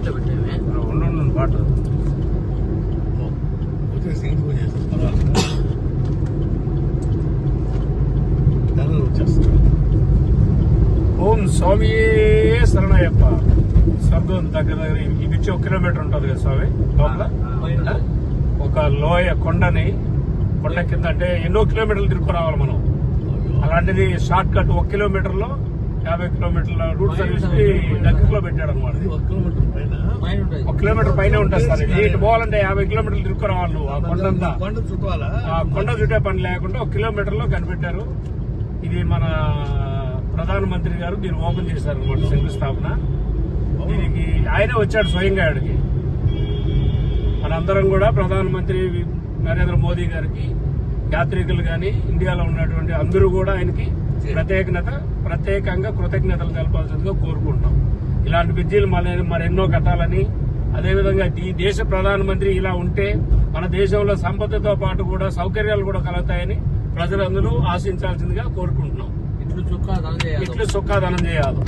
ఇట్లా పెట్టామే ఉండు వాటర్ ఓం స్వామియే శరణయ్యప్ప. స్వర్గం దగ్గర ఇది నుంచి 1 కిలోమీటర్ ఉంటుంది కదా స్వామి. లోపల ఒక లోయ కొండ కింద అంటే ఎన్నో కిలోమీటర్లు తిరుగు రావాలి మనం. అలాంటిది షార్ట్ కట్ 1 కిలోమీటర్ లో 50 కిలోమీటర్ల రూట్ సర్వీస్ దగ్గరలో పెట్టాడు అనమాట. 1 కిలోమీటర్ పైన ఉంటుంది సార్. ఇటు పోవాలంటే 50 కిలోమీటర్లు తిరుగు రావాలి నువ్వు. ఆ కొండంతా కొండ చుట్టే పని లేకుండా 1 కిలోమీటర్ లో కనిపెట్టారు. ఇది మన ప్రధానమంత్రి గారు దీన్ని ఓపెన్ చేశారు అనమాట, శంకుస్థాపన. దీనికి ఆయనే వచ్చాడు స్వయంగా ఆడికి. మనందరం కూడా ప్రధానమంత్రి నరేంద్ర మోదీ గారికి, యాత్రికులు కానీ ఇండియాలో ఉన్నటువంటి అందరూ కూడా ఆయనకి ప్రత్యేకంగా కృతజ్ఞతలు తెలపాల్సిందిగా కోరుకుంటాం. ఇలాంటి బ్రిడ్జీలు మరెన్నో కట్టాలని, అదేవిధంగా ఈ దేశ ప్రధానమంత్రి ఇలా ఉంటే మన దేశంలో సంపదతో పాటు కూడా సౌకర్యాలు కూడా కలుగుతాయని ప్రజలందరూ ఆశించాల్సిందిగా కోరుకుంటున్నాం. ఇట్లు చుక్కా ధనం చేయాలి. ఇట్లు చుక్కా ధనం చేయాలి.